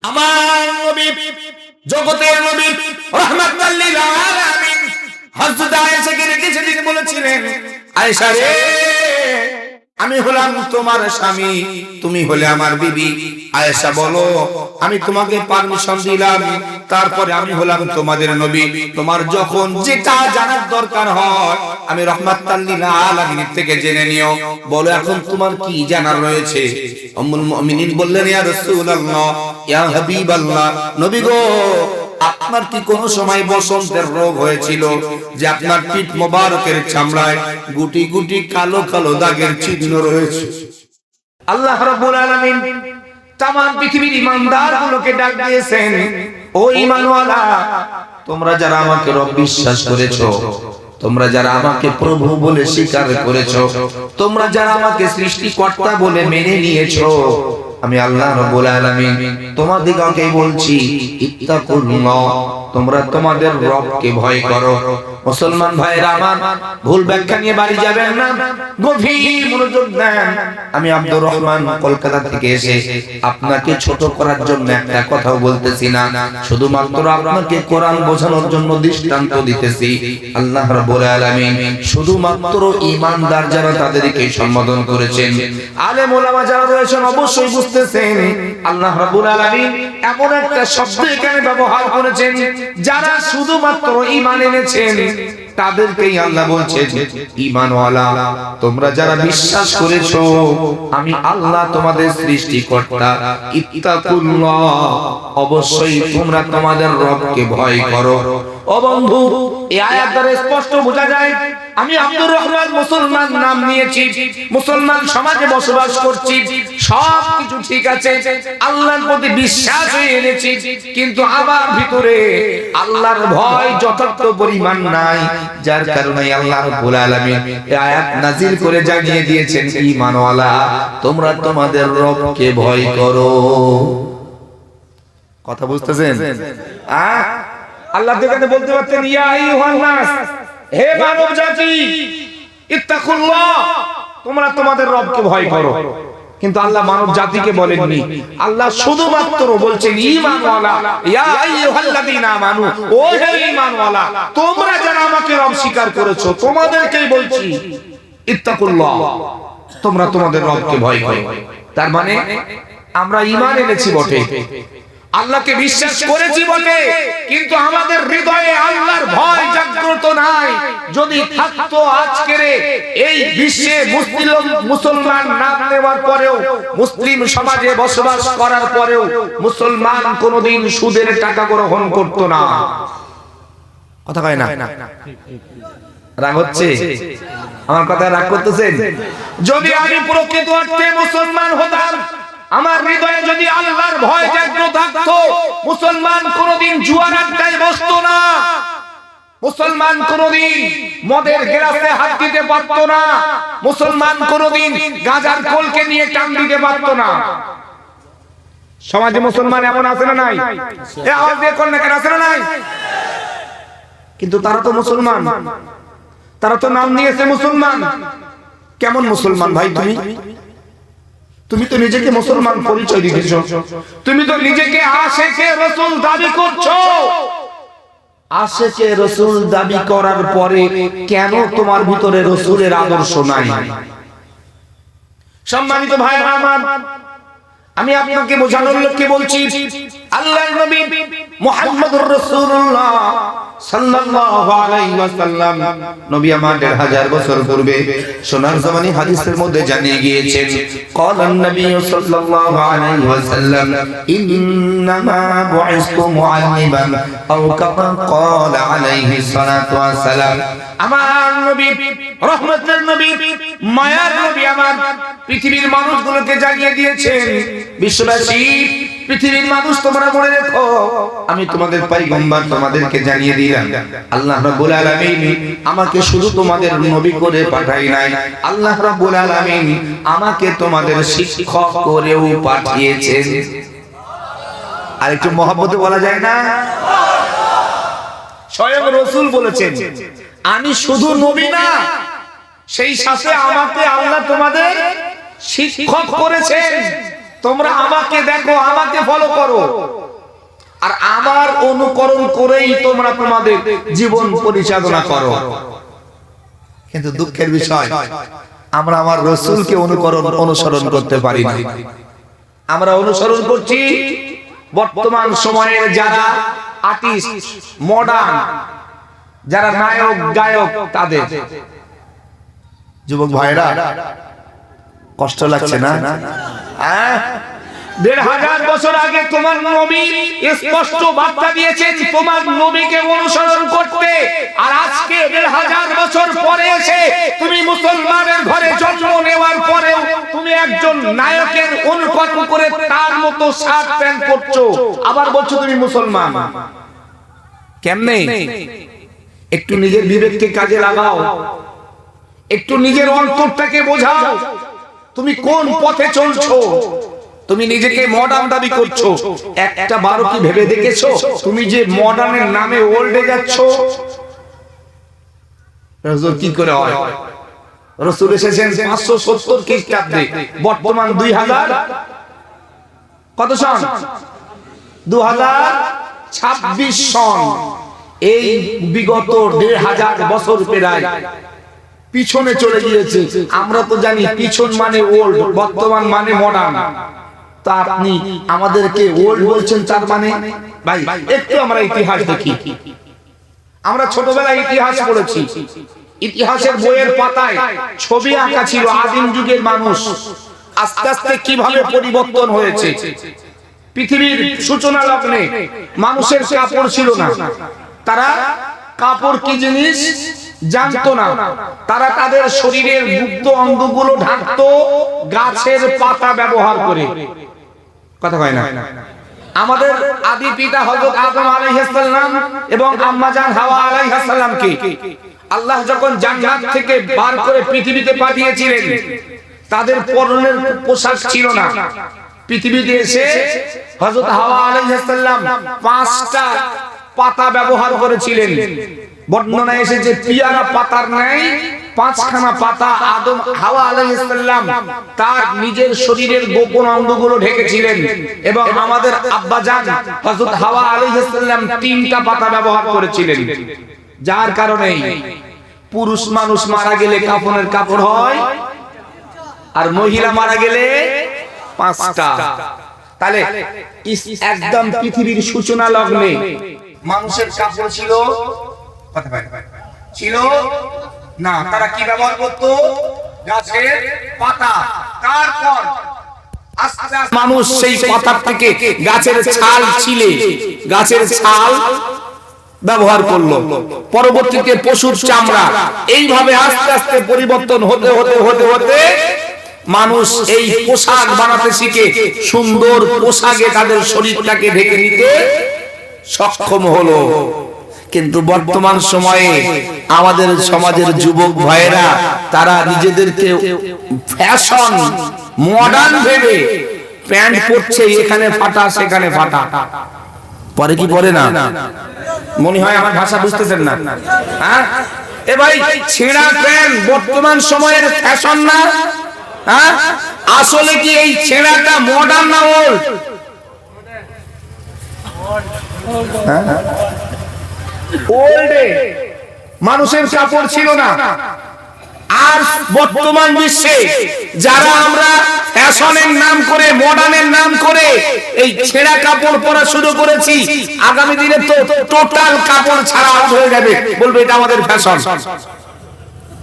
আমার নবী, জগতের নবী, রাহমাতাল লিল আলামিন হযরত আয়েশাকে রেখে সেদিন বলেছিলেন, আয়েশা রে, আমি হলাম তোমার স্বামী, তুমি হলে আমার বিবি। আয়েশা বলো, আমি তোমাকে পারমিশন দিলাম, তারপরে আমি হলাম তোমাদের নবী। তোমার যখন যেটা জানার দরকার হয় আমি রাহমাতাল লিল আলামিন থেকে জেনে নিও। বলো এখন তোমার কি জানার রয়েছে? উম্মুল মুমিনিন বললেন, ইয়া রাসূলুল্লাহ, ইয়া হাবিবাল্লাহ, নবী গো, আপনার কি কোন সময় বসন্তের রোগ হয়েছিল যে আপনার পিঠ মোবারকের চামড়ায় গুটি গুটি কালো কালো দাগের চিহ্ন রয়েছে? আল্লাহ রাব্বুল আলামিন তাম পৃথিবীর ঈমানদারগুলোকে ডাক দিয়েছেন, ও ঈমানওয়ালা, তোমরা যারা আমাকে রব বিশ্বাস করেছো, তোমরা যারা আমাকে প্রভু বলে স্বীকার করেছো, তোমরা যারা আমাকে সৃষ্টিকর্তা বলে মেনে নিয়েছো, আমি আল্লাহ রাব্বুল আলামিন তোমাদেরকে বলছি, ইত্তাকুল্লাহ, তোমরা তোমাদের রবকে ভয় করো। মুসলমান ভাইরা আমার, ভুল ব্যাখ্যা নিয়ে বাড়ি যাবেন না, গভীর মনোযোগ দেন। আমি আব্দুর রহমান কলকাতা থেকে এসে আপনাকে ছোট করার জন্য একটা কথাও বলতেছি না, শুধুমাত্র আপনাকে কোরআন বোঝানোর জন্য দৃষ্টান্ত দিতেছি। আল্লাহ রাব্বুল আলামিন শুধুমাত্র ঈমানদার যারা তাদেরকে সম্বোধন করেছেন। আলেম ওলামা যারা রয়েছেন অবশ্যই বুঝতেছেন, আল্লাহ রাব্বুল আলামিন এমন একটা শব্দ এখানে ব্যবহার করেছেন, যারা শুধুমাত্র ঈমান এনেছেন তাদেরকেই আল্লাহ বলছেন, ঈমানওয়ালা, তোমরা যারা বিশ্বাস করেছো আমি আল্লাহ তোমাদের সৃষ্টিকর্তা, ইত্তাকুল্লাহ, অবশ্যই তোমরা তোমাদের রবকে ভয় করো। ও বন্ধু, এই আয়াত দ্বারা স্পষ্ট বোঝা যায় আমি আব্দুর রহমান মুসলমান নাম নিয়েছি, মুসলমান সমাজে বসবাস করছি, সবকিছু ঠিক আছে, আল্লাহর প্রতি বিশ্বাস হয়ে এনেছি, কিন্তু আমার ভিতরে আল্লাহর ভয় যথার্থ পরিমাণ নাই, যার কারণে আল্লাহ রাব্বুল আলামিন এই আয়াত নাযিল করে জানিয়ে দিয়েছেন, ঈমানওয়ালা, তোমরা তোমাদের রবকে ভয় করো। কথা বুঝতেছেন? আল্লাহ যেখানে বলতে পারতেন, ইয়া আইয়ুহান নাস, হে মানব জাতি, ইত্তাকুল্লাহ, তোমরা তোমাদের রবকে ভয় করো, কিন্তু আল্লাহ মানব জাতিকে বলেননি। আল্লাহ শুধুমাত্র বলছেন, ঈমানওয়ালা, ইয়া আইয়ুহাল্লাযীনা আমানু, ও হে ঈমানওয়ালা, তোমরা যারা আমাকে রব স্বীকার করেছো তোমাদেরকেই বলছি, ইত্তাকুল্লাহ, তোমরা তোমাদের রবকে ভয় করো। তার মানে আমরা ঈমান এনেছি বটে, আল্লাহকে বিশ্বাস করেছি বটে, কিন্তু আমাদের হৃদয়ে আল্লাহর ভয় জাগ্রত নাই। যদি থাকতো আজকের এই বিশ্বে মুসলমান নাম নেওয়ার পরেও, মুসলিম সমাজে বসবাস করার পরেও মুসলমান কোনোদিন সুদের টাকা গ্রহণ করতো না। কথা কয় না? রাগ হচ্ছে? আমার কথা রাগ করতেছেন? যদি আমি প্রকৃত অর্থে মুসলমান হতাম, আমার হৃদয়ে যদি আল্লাহর ভয় জাগ্রত থাকতো, মুসলমান কোনদিন জুয়ার আড্ডায় বসতো না, মুসলমান কোনদিন মদের গ্লাসে হাত দিতে পারতো না, মুসলমান কোনদিন গাঁজার খোলকে নিয়ে টান দিতে পারতো না। সমাজে মুসলমান এমন আছে না নাই? এই আওয়াজ দিয়ে কোন না কেন আছে না নাই? কিন্তু তারা তো মুসলমান, তারা তো নাম নিয়েছে মুসলমান। কেমন মুসলমান ভাই তুমি? তুমি তো নিজেকে মুসলমান পরিচয় দিতেছো, তুমি তো নিজেকে আশেকে রাসূল দাবি করছো। আশেকে রাসূল দাবি করার পরে কেন তোমার ভিতরে রাসূলের আদর্শ নাই? সম্মানিত ভাই আমার, আমি আপনাকে বোঝানোর লক্ষ্যে বলছি, আল্লাহর নবী মুহাম্মদুর রাসূলুল্লাহ সাল্লাল্লাহু আলাইহি ওয়াসাল্লাম, নবী আমার ১৫০০ বছর পূর্বে সোনার জমানি হাদিসের মধ্যে জানিয়ে গিয়েছেন, ক্বালান নবী সাল্লাল্লাহু আলাইহি ওয়াসাল্লাম, ইন্নামা বুইসতু মুআল্লিমান, আও কামা ক্বালা আলাইহি সালাতু ওয়াসসালাম। আমার নবী, রহমতের নবী, মায়ার নবী আমার পৃথিবীর মানুষগুলোকে জানিয়ে দিয়েছেন, বিশ্ববাসী, পৃথিবীর মানুষ তোমরা মনে রেখো, আমি তোমাদের পয়গম্বর তোমাদেরকে জানিয়ে দিলাম, আল্লাহ রাব্বুল আলামিন আমাকে শুধু তোমাদের নবী করে পাঠাই নাই, আল্লাহ রাব্বুল আলামিন আমাকে তোমাদের শিক্ষক করেও পাঠিয়েছেন। আর একটু মহব্বতে বলা যায় না? স্বয়ং রাসূল বলেছেন, আমি শুধু নবী না, সেই সাথে আমাকে আল্লাহ তোমাদের শিক্ষক করেছেন। তোমরা আমাকে দেখো, আমাকে ফলো করো, আর আমার অনুকরণ করেই তোমরা তোমাদের জীবন পরিচালনা করো। কিন্তু দুঃখের বিষয়, আমরা আমার রাসূলকে অনুসরণ করতে পারি না। আমরা অনুসরণ করছি বর্তমান সময়ের যারা আর্টিস্ট, মডার্ন, যারা নায়ক গায়ক, তাদের। যুবক ভাইরা, কষ্ট লাগছে না? ১৫০০ বছর আগে তোমার নবী স্পষ্ট বার্তা দিয়েছেন তোমার নবীকে অনুসরণ করতে, আর আজকে ১৫০০ বছর পরে এসে তুমি মুসলমানের ঘরে জন্ম নেওয়ার পরেও তুমি একজন নায়কের অনুকরণ করে তার মতো শার্ট প্যান্ট পরছো, আবার বলছো তুমি মুসলমান। কেমনে? একটু নিজের বিবেককে কাজে লাগাও, একটু নিজের অন্তরটাকে বোঝাও, তুমি কোন পথে চলছো। তুমি নিজেকে মডার্ন দাবি করছো, একটা বারো কি ভেবে দেখেছো তুমি যে মডার্নের নামে ওল্ডে যাচ্ছ? রাসূল কি করে হয়? রাসূল এসেছেন 570 খ্রিস্টাব্দে, বর্তমান 2000 কত সন? 2026 সন। এই বিগত ১৫০০ বছর প্রায় পিছনে চলে গিয়েছে। আমরা তো জানি পিছন মানে ওল্ড, বর্তমান মানে মডার্ন। তা আপনি আমাদেরকে ওল্ড বলছেন, তার মানে? ভাই একটু আমরা ইতিহাস দেখি। আমরা ছোটবেলায় ইতিহাস পড়েছি, ইতিহাসের বইয়ের পাতায় ছবি আঁকা ছিল আদিম যুগের মানুষ আস্তে আস্তে কিভাবে পরিবর্তন হয়েছে। পৃথিবীর সূচনা লগ্নে মানুষের কাপড় ছিল না, তারা কাপড় কি জিনিস জানতো না। তারা তাদের শরীরের গুপ্ত অঙ্গগুলো ঢাকতো গাছের পাতা ব্যবহার করে। কথা কয় না? আমাদের আদি পিতা হযরত আদম আলাইহিস সালাম এবং আম্মা জান হাওয়া আলাইহিস সালামকে আল্লাহ যখন জান্নাত থেকে বার করে পৃথিবীতে পাঠিয়েছিলেন, তাদের পরনের পোশাক ছিল না। পৃথিবীতে এসে হযরত হাওয়া আলাইহিস সালাম 5টা পাতা ব্যবহার করেছিলেন। বর্ণনায় এসেছে পিয়ারা পাতার ন্যায় 5খানা পাতা আদম হাওয়া আলাইহিস সালাম তার নিজের শরীরের গোপন অঙ্গগুলো ঢেকেছিলেন, এবং আমাদের আব্বা জান হযরত হাওয়া আলাইহিস সালাম 3টা পাতা ব্যবহার করেছিলেন। যার কারণে পুরুষ মানুষ মারা গেলে কাফনের কাপড় হয়, আর মহিলা মারা গেলে 5টা। তাহলে একদম পৃথিবীর সূচনা লগ্নে মানুষের কাপড় ছিল না, তারা কি ব্যবহার করতো? গাছের পাতা। তারপর আস্তে আস্তে মানুষ সেই পাতার থেকে গাছের ছাল ছিলে গাছের ছাল ব্যবহার করলো, পরবর্তীতে পশুর চামড়া। এইভাবে আস্তে আস্তে পরিবর্তন হতে হতে হতে হতে মানুষ এই পোশাক বানাতে শিখে সুন্দর পোশাকে তাদের শরীরটাকে ঢেকে নিতে সক্ষম হলো। কিন্তু বর্তমান সময়ে আমাদের সমাজের যুবক ভাইয়েরা তারা নিজেদেরকে ফ্যাশন মডার্ন ভেবে প্যান্ট পরছে, এখানে ফাটা সেখানে ফাটা। পরে কি পরে না? মনে হয় আমার ভাষা বুঝতেছেন না? হ্যাঁ, এ ভাই ছেঁড়া প্যান্ট বর্তমান সময়ের ফ্যাশন না? হ্যাঁ, আসলে কি এই ছেঁড়াটা মডার্ন না ওল্ড? ওল্ডে মানুষের কাপড় ছিল না। আর বর্তমান বিশ্বে যারা আমরা ফ্যাশনের নাম করে মডার্নের নাম করে এই ছেঁড়া কাপড় পরা শুরু করেছি, আগামী দিনে তো টোটাল কাপড় ছাড়া হয়ে যাবে, বলবে এটা আমাদের ফ্যাশন।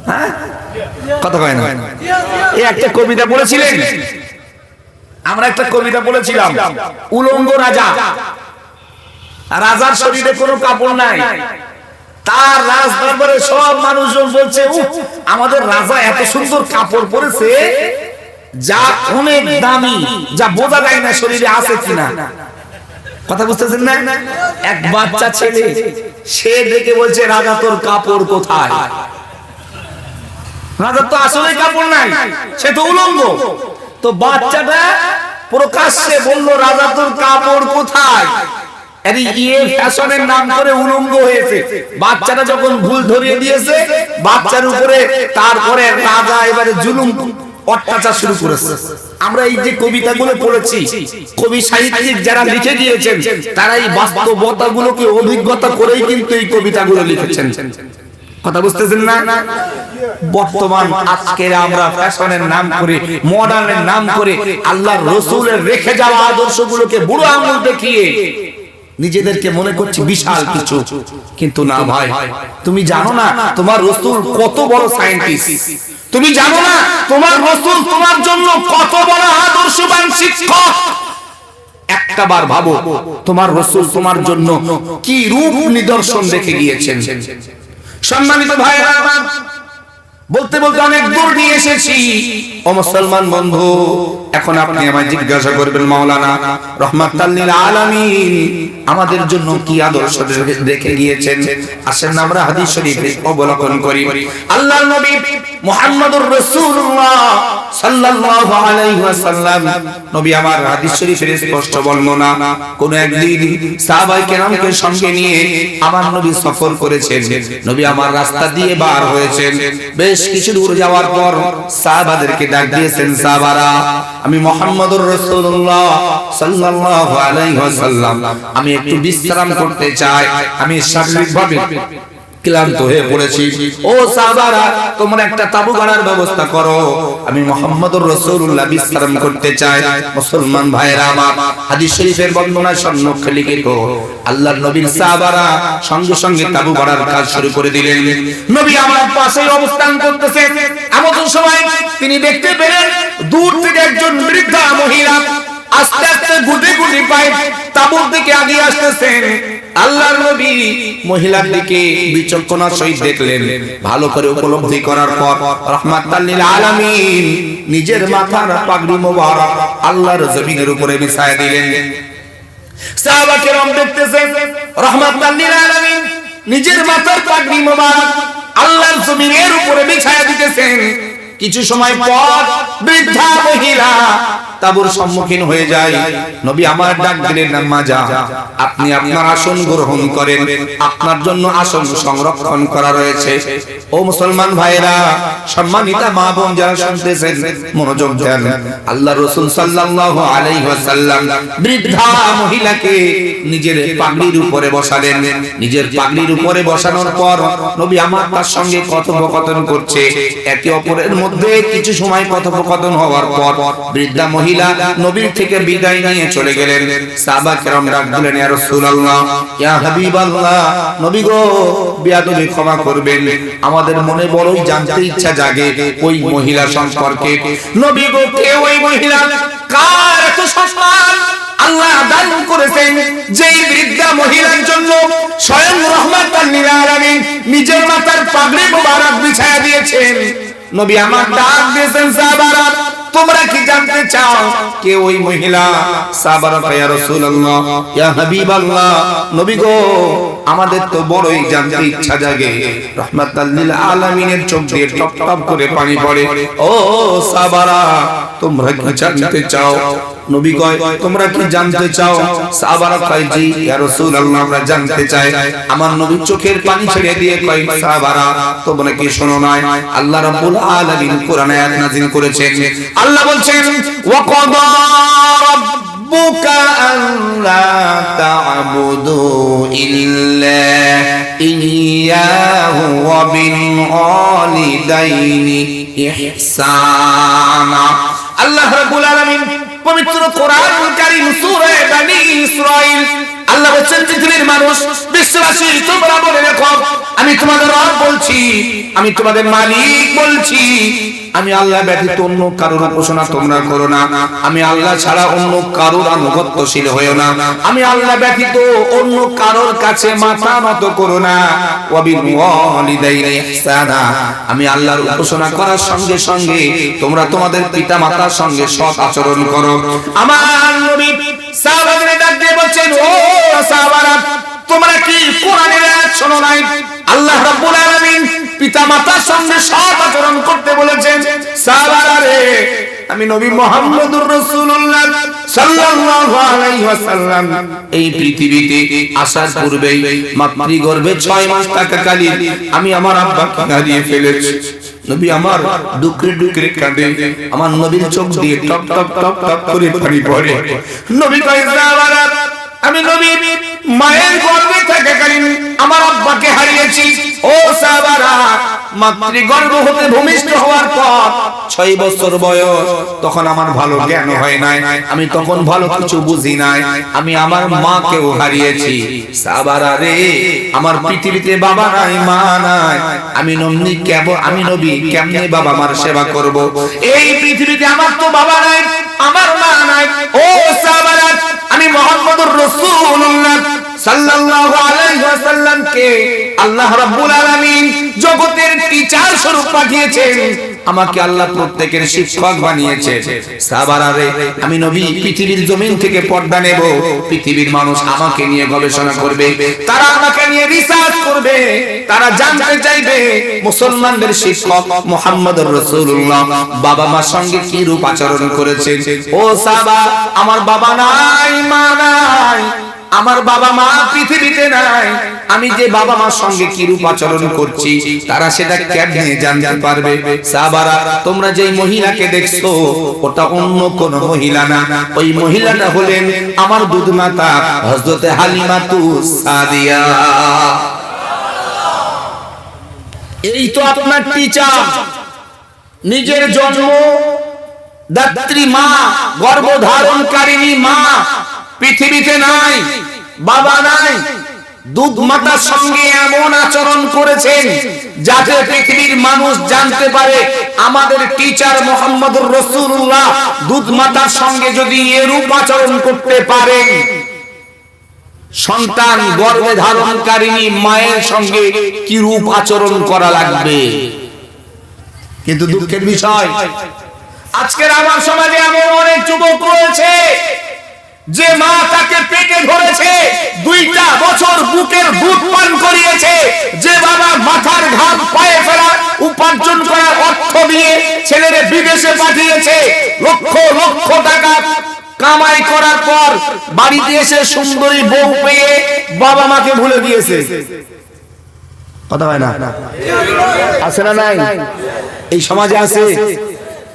হ্যাঁ, কথা কয় না? এই একটা কবিতা বলেছিলেন, আমরা একটা কবিতা বলেছিলাম, উলঙ্গ রাজা। রাজার শরীরে কোনো কাপড় নাই, তার রাজ দরবারে সব মানুষজন বলছে আমাদের রাজা এত সুন্দর কাপড় পরেছে যা অনেক দামি, যা বোঝা যায় না শরীরে আছে কিনা। কথা বুঝতেছেন না? এক বাচ্চা ছেলে সে দেখে বলছে রাজা তোর কাপড় কোথায়? রাজার তো আসলে কাপড় নাই, সে তো উলঙ্গ। তো বাচ্চাটা প্রকাশ্যে বলল রাজা তোর কাপড় কোথায়? ফ্যাশনের নাম করে উলঙ্গ হয়েছে। বাচ্চাটা যখন ভুল ধরিয়ে দিয়েছে বাচ্চার উপরে, তারপরে রাজা এবারে জুলুম অত্যাচার শুরু করেছে। আমরা এই যে কবিতাগুলো পড়েছি, কবি সাহিত্যিক যারা লিখে দিয়েছেন তারা এই বাস্তবতাগুলোকে অভিজ্ঞতা করেই কিন্তু এই কবিতাগুলো লিখেছেন। কথা বুঝতেছেন না? বর্তমান আজকের আমরা ফ্যাশনের নাম করে, মডার্নের নাম করে আল্লাহর রাসূলের রেখে যাওয়া আদর্শগুলোকে বুড়ো আঙুল দেখিয়ে নিজেদেরকে মনে করছি বিশাল কিছু। কিন্তু না ভাই, তুমি জানো না তোমার রাসূল কত বড় সায়েন্টিস্ট, তুমি জানো না তোমার রাসূল তোমার জন্য কত বড় আদর্শবান শিক্ষক। একটাবার ভাবো তোমার রাসূল তোমার জন্য কি রূপ নিদর্শন রেখে গিয়েছেন। সম্মানিত ভাইরা, বলতে বলতে অনেক দূর নিয়ে এসেছি। ও মুসলমান বন্ধু, এখন আপনি আমায় জিজ্ঞাসা করবেন, মাওলানা রাহমাতাল লিল আলামিন আমাদের জন্য কি আদর্শ রেখে গিয়েছেন? আসেন আমরা হাদিস শরীফ অবলোকন করি। আল্লাহর নবী মুহাম্মদুর রাসূলুল্লাহ সাল্লাল্লাহু আলাইহি ওয়াসাল্লাম, নবী আমার হাদিস শরীফের স্পষ্ট বর্ণনা, কোন একদিন সাহাবায়ে কেরামকে সঙ্গে নিয়ে আমার নবী সফর করেছেন। নবী আমার রাস্তা দিয়ে বার হয়েছেন। বেশ কিছু দূর যাওয়ার পর সাহাবাদেরকে ডাক দিয়েছেন, সাহাবারা আমি মুহাম্মদুর রাসূলুল্লাহ সাল্লাল্লাহু আলাইহি ওয়াসাল্লাম আমি একটু বিশ্রাম করতে চাই, আমি শারীরিকভাবে ক্লান্ত হয়ে পড়েছি। ও সাহাবারা তোমরা একটা তাবু গাড়ার ব্যবস্থা করো, আমি মুহাম্মদুর রাসূলুল্লাহ বিশ্রাম করতে চাই। মুসলমান ভাইরা আমার, হাদিস শরীফের বর্ণনা সম্মুখে লিখিত আল্লাহর নবীর সাহাবারা সঙ্গে সঙ্গে তাবু গাড়ার কাজ শুরু করে দিলেন। নবী আমার পাশেই অবস্থান করতেছেন। এমন সময় তিনি দেখতে পেলেন দূর থেকে একজন বৃদ্ধা মহিলা আস্তে আস্তে গুটি গুটি পায়ে তাঁবুর দিকে এগিয়ে আসতেছেন। আল্লাহর নবী মহিলার দিকে বিচক্ষণতার সহিত দেখলেন। ভালো করে উপলব্ধি করার পর রাহমাতাল লিল আলামিন নিজের মাথার পাগড়ি মোবারক আল্লাহর জমিনের উপরে বিছায়া দিলেন। সাহাবা কেরাম দেখতেছেন রাহমাতাল লিল আলামিন নিজের মাথার পাগড়ি মোবারক আল্লাহর জমিনের উপরে বিছায়া দিতেছেন। কিছু সময় পর বৃদ্ধা মহিলা তাঁবুর সম্মুখীন হয়ে যায়। নবী আমার ডাক দিলেন, আম্মা যা, আপনি আপনার আসন গ্রহণ করেন, আপনার জন্য আসন সংরক্ষণ করা রয়েছে। ও মুসলমান ভাইরা, সম্মানিতা মা বোন যারা শুনতেছেন মনোযোগ দেন। আল্লাহর রাসূল সাল্লাল্লাহু আলাইহি ওয়াসাল্লাম বৃদ্ধা মহিলাকে নিজের পাগড়ির উপরে বসালেন। নিজের পাগড়ির উপরে বসানোর পর নবী আমার তার সঙ্গে কথোপকথন করছে। একে অপরের মধ্যে কিছু সময় কথোপকথন হওয়ার পর বৃদ্ধা মহিলা নবীর থেকে বিদায় নিয়ে চলে গেলেন। সাহাবা কেরাম ডাক দিলেন, ইয়া রাসূলুল্লাহ, ইয়া হাবিবাল্লাহ, নবী গো বিয়াদবি ক্ষমা করবেন, আমাদের মনে বড়ই জানতে ইচ্ছা জাগে ওই মহিলা সম্পর্কে। নবী গো কে ওই মহিলা, কার এত সম্মান আল্লাহ দান করেছেন যেই বৃদ্ধা মহিলার জন্য স্বয়ং রাহমাতাল লিল আলামিন নিজের মাথার পাগড়ি মোবারক বিছায়া দিয়েছেন। নবী আমার ডাক দিয়েছেন, সাহাবারা তোমরা কি জানতে চাও কে ওই মহিলা? সাহাবারা ইয়া রাসূলুল্লাহ, ইয়া হাবিবাল্লাহ, নবী গো আমাদের তো বড়ই জানতে ইচ্ছা জাগে। রাহমাতাল লিল আলামিনের চোখ দিয়ে টপ টপ করে পানি পড়ে। ও সাহাবারা তোমরা কি জানতে চাও? নবী কয় তোমরা কি জানতে চাও? সাহাবারা কয় জি ইয়া রাসূলুল্লাহ আমরা জানতে চাই। আমার নবী চোখের পানি ছেড়ে দিয়ে কয়, সাহাবারা তোমরা কি শোনো না? আল্লাহ রাব্বুল আলামিন কোরআনে আয়াত নাযিল করেছেন। আল্লাহ বলছেন, ওয়া ক্বাদা রাব্বুকা আল্লা তা'বুদু ইল্লা ইয়্যাহু ওয়া বিল ওয়ালিদাইনি ইহসানা। আল্লাহ রাব্বুল আলামিন পবিত্র কোরআনুল কারীম সূরা বনী ইসরাঈল আল্লাহ বলেন, পৃথিবীর মানুষ বিশ্বাসী তোমরা বলে রাখো, আমি তোমাদের রব বলছি, আমি তোমাদের মালিক বলছি, আমি আল্লাহ ব্যতীত অন্য কারোর উপাসনা তোমরা করো না, আমি আল্লাহ ছাড়া অন্য কারোর আনুগত্যশীল হয়ো না, আমি আল্লাহ ব্যতীত অন্য কারোর কাছে মাথা নত করো না, ওয়া বিল ওয়ালিদাইনি ইহসানা, আমি আল্লাহর উপাসনা করার সঙ্গে সঙ্গে তোমরা তোমাদের পিতা মাতার সঙ্গে সৎ আচরণ করো। আমার নবী সাহাবাদের ডাক দিয়ে বলেন, ও সাহাবারা তোমরা কি কোরআনের আয়াত শোনো নাই? আল্লাহ রাব্বুল আলামিন পিতা মাতার সঙ্গে সৎ আচরণ করতে বলেছেন। সাহাবারা রে, আমি নবী মুহাম্মদুর রাসূলুল্লাহ সাল্লাল্লাহু আলাইহি ওয়াসাল্লাম এই পৃথিবীতে আসার পূর্বেই মাতৃগর্ভে 6 মাস থাকাকালীন আমি আমার আব্বাকে হারিয়ে ফেলেছি। নবী আমার ডুকরে ডুকরে কাঁদে, আমার নবীর চোখ দিয়ে টপ টপ টপ টপ করে পানি পড়ে। নবী কয় সাহাবারা, আমি নবী মায়ের গর্ভে থাকাকালীন আমার আব্বাকে হারিয়েছি। ও সাহাবারা, মাতৃগর্ভ হতে ভূমিষ্ঠ হওয়ার পর 6 বছর বয়স, তখন আমার ভালো জ্ঞান হয় নাই, আমি তখন ভালো কিছু বুঝি নাই, আমি আমার মাকেও হারিয়েছি। সাহাবারা রে, আমার পৃথিবীতে বাবা নাই মা নাই, আমি নবী কেমনে বাবা মার সেবা করব? এই পৃথিবীতে আমার তো বাবা নাই, আমার মা নাই। ও সাহাবারা, আমি মুহাম্মদুর রাসূলুল্লাহ সাল্লাল্লাহু আলাইহি ওয়াসাল্লামকে আল্লাহ রাব্বুল আলামিন জগতের টিচার স্বরূপ পাঠিয়েছেন, আমাকে আল্লাহ প্রত্যেকের শিক্ষক বানিয়েছে। সাহাবারা রে, আমি নবী পৃথিবীর জমিন থেকে পর্দা নেব, পৃথিবীর মানুষ আমাকে নিয়ে গবেষণা করবে, তারা আমাকে নিয়ে রিসার্চ করবে, তারা জানতে চাইবে মুসলমানদের শিক্ষক মুহাম্মদুর রাসূলুল্লাহ বাবা মার সঙ্গে কি রূপ আচরণ করেছেন। ও সাহাবা, আমার বাবা নাই মা নাই, আমার বাবা মা পৃথিবীতে নাই, আমি যে বাবা মার সঙ্গে কি রূপ আচরণ করছি তারা সেটা কেমনে জানতে পারবে? সাহাবারা, তোমরা যেই মহিলাকে দেখছো ওটা অন্য কোন মহিলা না, ওই মহিলাটা হলেন আমার দুধ মাতা হযরতে হালিমাতুস সাদিয়া। এই তো আপনার টিচার, নিজের জন্ম দাত্রী মা, গর্ভধারণকারিণী মা পৃথিবীতে নাই, বাবা নাই, দুধ মাতার সঙ্গে এমন আচরণ করেছেন যাতে পৃথিবীর মানুষ জানতে পারে আমাদের টিচার মুহাম্মদুর রাসূলুল্লাহ দুধ মাতার সঙ্গে যদি এরূপ আচরণ করতে পারেন, সন্তান গর্ভে ধারণকারিণী মায়ের সঙ্গে কি রূপ আচরণ করা লাগবে। কিন্তু দুঃখের বিষয়, আজকের আমার সমাজে এমন অনেক যুবক রয়েছে যে মা তাকে পেটে ধরেছে, 2টা বছর বুকের দুধ পান করিয়েছে, যে বাবা মাথার ঘাম পায়ে ফেলা উপার্জন করার অর্থ দিয়ে ছেলেরে বিদেশে পাঠিয়েছে, লক্ষ লক্ষ টাকা কামাই করার পর বাড়িতে এসে সুন্দরী বউ পেয়ে বাবা মাকে ভুলে দিয়েছে। কথা হয় না? আছে না নাই? এই সমাজে আছে।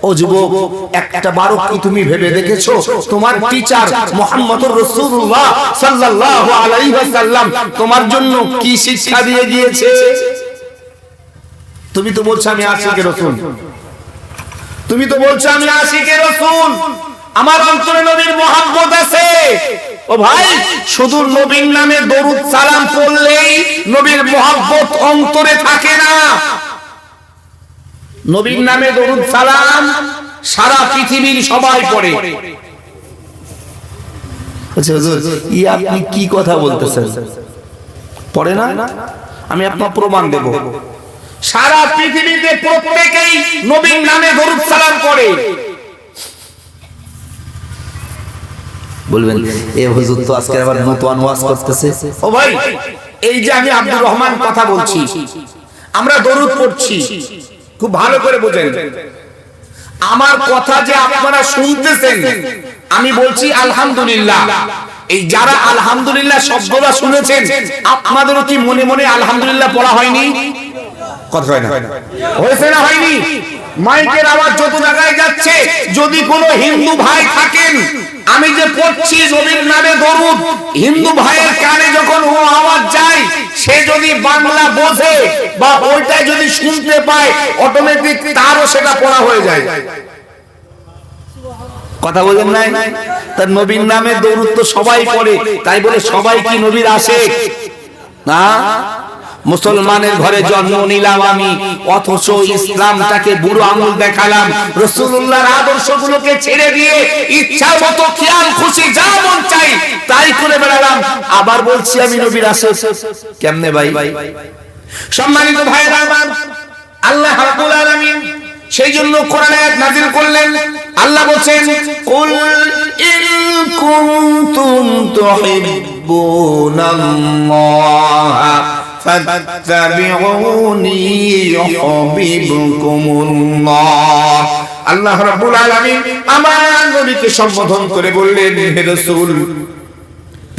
ও যুবক, একটা বারো কি তুমি ভেবে দেখেছো তোমার টিচার মুহাম্মদুর রাসূলুল্লাহ সাল্লাল্লাহু আলাইহি ওয়াসাল্লাম তোমার জন্য কি শিক্ষা দিয়ে গিয়েছে? তুমি তো বলছো আমি আশিকে রাসূল, তুমি তো বলছো আমি আশিকে রাসূল, আমার অন্তরে নবীর মহব্বত আছে। ও ভাই, শুধু নবীর নামে দরুদ সালাম পড়লেই নবীর মহব্বত অন্তরে থাকে না। নবীর নামে দরুদ সালাম সারা পৃথিবীর সবাই পড়ে। আচ্ছা হুজুর, আপনি কি কথা বলতেছেন? পড়ে না? আমি আপনার প্রমাণ দেব। সারা পৃথিবীতে প্রত্যেকেই নবীর নামে দরুদ সালাম পড়ে। বলবেন এ হুজুর তো আজকে আবার নতুন ওয়াজ করতেছে। ও ভাই, এই যে আমি আব্দুর রহমান কথা বলছি, আমরা দরুদ পড়ছি, খুব ভালো করে বোঝেন। আমার কথা যে আপনারা শুনতেছেন, আমি বলছি আলহামদুলিল্লাহ। এই যারা আলহামদুলিল্লাহ শব্দটা শুনেছেন, আপনাদেরও কি মনে মনে আলহামদুলিল্লাহ পড়া হয়নি? কথা হয় না? হয়েছে না হয়নি? মাইকের আওয়াজ যত জায়গায় যাচ্ছে, যদি কোনো হিন্দু ভাই থাকেন, আমি যে পড়ছি নবীর নামে দরুদ, হিন্দু ভাইয়ের কানে যখন ও আওয়াজ যায়, সে যদি বাংলা বোঝে বা ওইটা যদি শুনতে পায়, অটোমেটিক তারও সেটা পড়া হয়ে যায়। কথা বলেন নাই? তার নবীর নামে দরুদ তো সবাই পড়ে, তাই বলে সবাই কি নবীর আশিক না? মুসলমানের ঘরে জন্ম নিলাম আমি, অথচ ইসলামটাকে বুড়ো আঙুল দেখালাম, রাসূলুল্লাহর আদর্শগুলোকে ছেড়ে দিয়ে ইচ্ছা মতো খেয়াল খুশি যা মন চাই তাই করে বেড়ালাম, আবার বলছি আমি নবীর আশিক। কেমনে ভাই? সম্মানিত ভাইরা আমার, আল্লাহ রাব্বুল আলামিন সেই জন্য কোরআন আয়াত নাযিল করলেন। আল্লাহ বলেন, কুল ইন কুনতুম তুহিব্বুনাল্লাহ ফাত্তাবিউনি ইউহিব্বুকুমুল্লাহ। আল্লাহ রাব্বুল আলামিন আমার নবীকে সম্বোধন করে বললেন, হে রাসূল,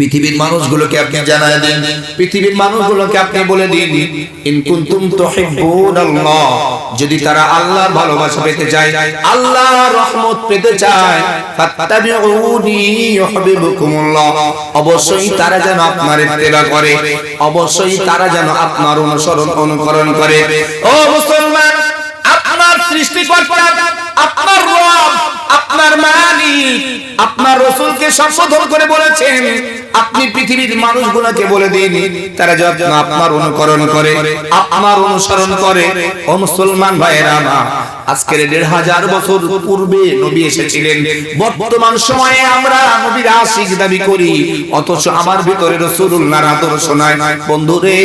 পৃথিবীর মানুষগুলোকে আপনি জানায় দিন, পৃথিবীর মানুষগুলোকে আপনি বলে দিন, ইন কুনতুম তুহিব্বুনাল্লাহ, যদি তারা আল্লাহর ভালোবাসা পেতে চায়, আল্লাহর রহমত পেতে চায়, ফাত্তাবিউনি ইউহিব্বুকুমুল্লাহ, অবশ্যই তারা যেন আপনার ইত্তেবা করে, অবশ্যই তারা যেন আপনার অনুকরণ করে। ও মুসলমান, আপনার সৃষ্টিকর্তা, আপনার রব, আপনার মালিক, আপনার রাসূলকে সংশোধন করে বলেছেন, আপনি পৃথিবীর মানুষগুলোকে বলে দিন, তারা যেন আপনার অনুকরণ করে, আপনার অনুসরণ করে। ও মুসলমান ভাইয়েরা আমার, আজকের ১৫০০ বছর পূর্বে নবী এসেছিলেন, বর্তমান সময়ে আমরা নবীর আশিক দাবি করি, অথচ আমার ভিতরে রাসূলুল্লাহর আদর্শ নাই। বন্ধুরে,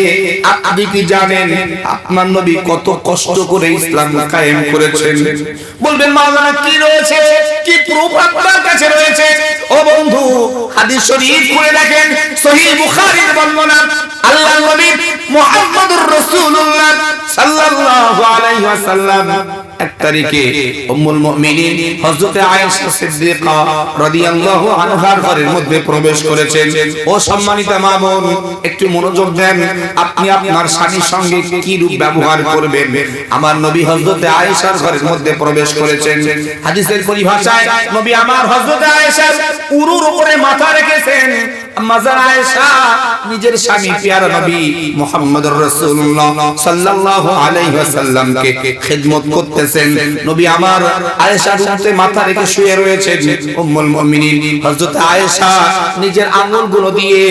আপনি কি জানেন আপনার নবী কত কষ্ট করে ইসলাম কায়েম করেছেন? বলবেন মাওলানা কি রয়েছে, কি প্রুফ আপনার কাছে রয়েছে? ও বন্ধু, হাদিস শরীফ খুলে দেখেন, সহিহ বুখারীর বর্ণনা, আল্লাহর নবী মুহাম্মদুর রাসূলুল্লাহ সাল্লাল্লাহু আলাইহি ওয়াসাল্লাম এক তারিখে উম্মুল মুমিনিন হযরত আয়েশা সিদ্দিকা রাদিয়াল্লাহু আনহার ঘরের মধ্যে প্রবেশ করেছেন। ও সম্মানিতা মা বোন, একটু মনোযোগ দেন, আপনি আপনার স্বামীর সঙ্গে কি রূপ ব্যবহার করবেন। আমার নবী হযরত আয়েশার ঘরের মধ্যে প্রবেশ করেছেন। হাদিসের পরিভাষায় নবী আমার হযরত আয়েশার উরুর উপরে মাথা রেখেছেন। আম্মাজান আয়েশা নিজের স্বামী প্যারা নবী মুহাম্মদুর রাসূলুল্লাহ সাল্লাল্লাহু আলাইহি ওয়াসাল্লামকে খিদমত করতেছেন। নবী আমার আয়েশার উরুতে মাথা রেখে শুয়ে রয়েছেন। উম্মুল মুমিনিন হযরত আয়েশা নিজের আঙ্গুলগুলো দিয়ে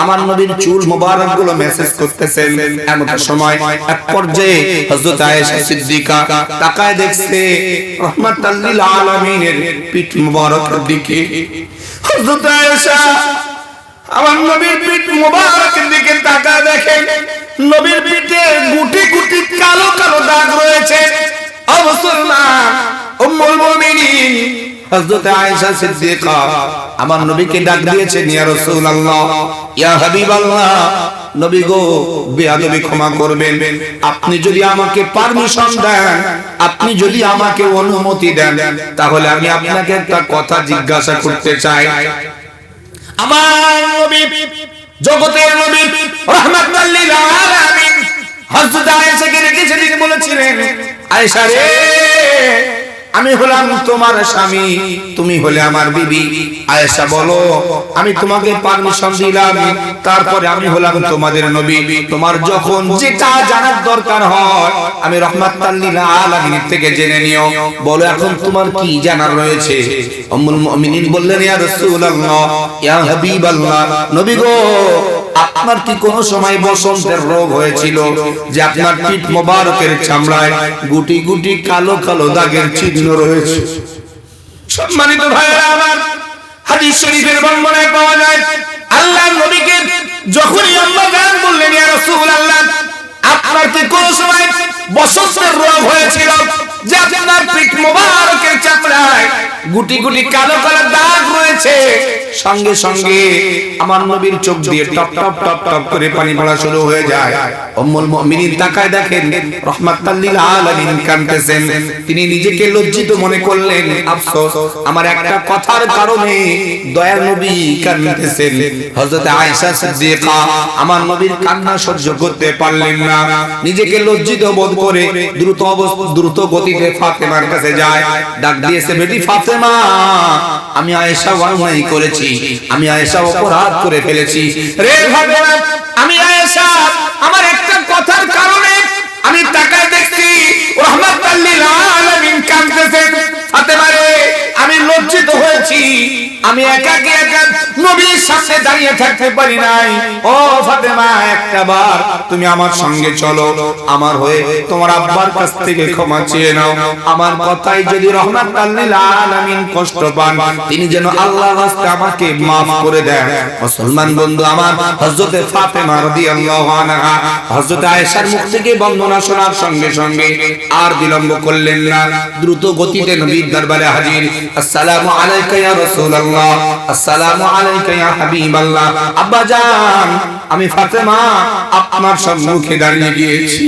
আমার নবীর চুল মোবারকগুলো মেসেজ করতেছেন। এমন সময় এক পর্যায়ে হযরত আয়েশা সিদ্দিকা তাকায় দেখছে রাহমাতাল লিল আলামিনের পিঠ মোবারকের দিকে। হযরত আয়েশা আমার নবীর পিঠ মোবারকের দিকে তাকায় দেখেন নবীর পিঠে গুটি গুটি কালো কালো দাগ রয়েছে। ও মুসলমান, উম্মুল মুমিনিন হযরত আয়েশা সিদ্দিকা আমার নবীকে ডাক দিয়েছেন, ইয়া রাসূলুল্লাহ, ইয়া হাবিবাল্লাহ, নবী গো, বেয়াদবি ক্ষমা করবেন, আপনি যদি আমাকে পারমিশন দেন, আপনি যদি আমাকে অনুমতি দেন, তাহলে আমি আপনাকে একটা কথা জিজ্ঞাসা করতে চাই। আমার নবী, জগতের নবী, রাহমাতুল লিল আলামিন হযরত আয়েশাকে রেখে সেদিন বলেছিলেন, আয়েশা রে, আমি হলাম তোমার স্বামী, তুমি হলে আমার বিবি। আয়েশা বলো, আমি তোমাকে পারমিশন দিলাম, তারপরে আমি হলাম তোমাদের নবী, তোমার যখন যেটা জানার দরকার হয় আমি রাহমাতুল লিল আলামিন থেকে জেনে নিও। বলো এখন তোমার কি জানার রয়েছে? উম্মুল মুমিনিন বললেন, ইয়া রাসূলুল্লাহ, ইয়া হাবিবাল্লাহ, নবী গো, আপনার কি কোনো সময় বসন্তের রোগ হয়েছিল যে আপনার পিঠ মোবারকের চামড়ায় গুটি গুটি কালো কালো দাগের চিহ্ন রয়েছে? সম্মানিত ভাইরা আমার, হাদিস শরীফের বর্ণনায় পাওয়া যায় আল্লাহর নবীকে যখনই আল্লাহ গান বললেন, ইয়া রাসূলুল্লাহ, আপনার কি কোনো সময় বসন্তের রোগ হয়েছিল যে আপনার পিঠ মোবারকের চামড়ায় গুটি গুটি কালো কালো দাগ রয়েছে? সঙ্গে সঙ্গে আমার নবীর চোখ দিয়ে টপ টপ টপ টপ করে পানি পড়া শুরু হয়ে যায়। উম্মুল মুমিনিন তাকায় দেখেন রাহমাতুল লিল আলামিন কাঁদতেছেন। তিনি নিজেকে লজ্জিত মনে করলেন, আফসোস, আমার একটা কথার কারণে দয়ার নবী কাঁদতেছেন। হযরত আয়েশা সিদ্দিকা আমার নবীর কান্না সহ্য করতে পারলেন না, নিজেকে লজ্জিত বোধ করে দ্রুত গতিতে ফাতেমার কাছে যায়। ডাক দিয়েছে, বেটি ফাতেমা, আমি আয়েশা অন্যায় করেছি, আমি আয়েশা অপরাধ করে ফেলেছি। রে ফাতেমা, আমি আয়েশা আমার একটা কথার কারণে আমি তাকায় দেখছি রাহমাতুল লিল আলামিন কাঁদতেছেন। ফাতেমা রে, আমি লজ্জিত হয়েছি, আমি একাকী একা নবীর সামনে দাঁড়িয়ে থাকতে পারি নাই। ও ফাতেমা, একটাবার তুমি আমার সঙ্গে চলো, আমার হয়ে তোমার আব্বার কাছ থেকে ক্ষমা চেয়ে নাও। আমার কথাই যদি রাহমাতুল লিল আলামিন কষ্ট পান, তিনি যেন আল্লাহর রাস্তায় আমাকে maaf করে দেন। মুসলমান বন্ধু আমার, হযরত ফাতেমা রাদিয়াল্লাহু আনহা হযরত আয়েশার মুখ থেকে বর্ণনা শোনার সঙ্গে সঙ্গে আর বিলম্ব করলেন না, দ্রুত গতিতে নবীর দরবারে হাজির। আসসালামু আলাইকা ইয়া রাসূলুল্লাহ, আসসালামু আলাইকা ইয়া হাবিবাল্লাহ। আব্বা জান, আমি ফাতেমা আপনার সম্মুখে দাঁড়িয়ে গিয়েছি।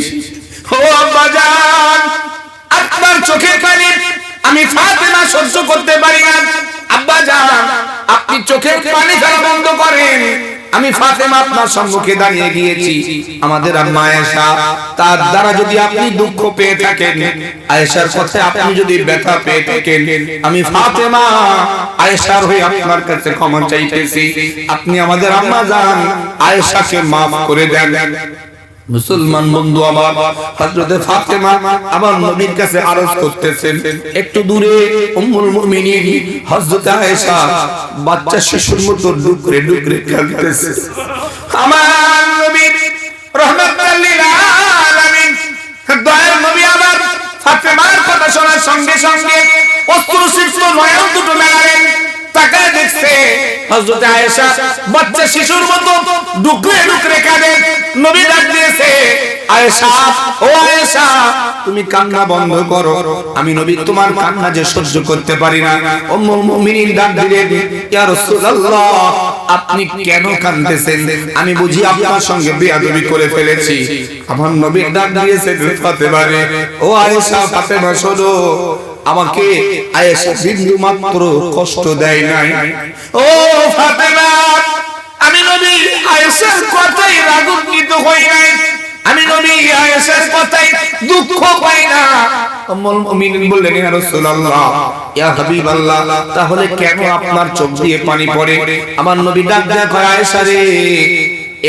ও আব্বা জান, আপনার চোখের পানি আমি ফাতেমা সহ্য করতে পারি না, আব্বা জান আপনি চোখের পানি ফেলা বন্ধ করেন, আমি ফাতেমা আপনার সম্মুখে দাঁড়িয়ে গিয়েছি। আমাদের আম্মা আয়েশা, তার দ্বারা যদি আপনি দুঃখ পেয়ে থাকেন, আয়েশার কথায় আপনি যদি ব্যথা পেয়ে থাকেন, আমি ফাতেমা আয়েশার হয়ে আপনার কাছে ক্ষমা চাইতেছি। আপনি আমাদের আম্মা জান আয়েশাকে maaf করে দেন। মুসলমান বন্ধু আমার, হযরতে ফাতেমা আমার নবীর কাছে আরজ করতেছেন। একটু দূরে উম্মুল মুমিনিন হযরতে আয়েশা বাচ্চা শিশুর মতো ডুকরে ডুকরে কাঁদতেছে। আমার নবী রাহমাতুল লিল আলামিন, দয়ার নবী আমার ফাতেমার কথা শোনার সঙ্গে সঙ্গে অশ্রুসিক্ত নয়ন দুটো মেলালেন, তাকায় দেখছে হযরতে আয়েশা বাচ্চা শিশুর মতো ডুকরে ডুকরে কাঁদে। নবী ডাক দিয়েছে, আয়েশা, ও আয়েশা তুমি কান্না বন্ধ করো, আমি নবী তোমার কান্না যে সহ্য করতে পারি না। উম্মুল মুমিনিন ডাক দিলেন, ইয়া রাসূলুল্লাহ আপনি কেন কাঁদতেছেন? আমি বুঝি আপনার সঙ্গে বেয়াদবি করে ফেলেছি? আমার নবী ডাক দিয়েছে, ফাতেমা রে, ও আয়েশা, ফাতেমা শোনো, আমাকে আয়েশা বিন্দু মাত্র কষ্ট দেয় নাই। ও ফাতেমা, আমি নবী আয়েশার কথাই রাগান্বিত হই নাই, আমি নবী আয়েশার কথাই দুঃখ পাই না। উম্মুল মুমিনিন বললেন, ইয়া রাসূলুল্লাহ, ইয়া হাবিবাল্লাহ, তাহলে কেন আপনার চোখ দিয়ে পানি পড়ে? আমার নবী ডাক দেয়া কয়, আয়েশা রে,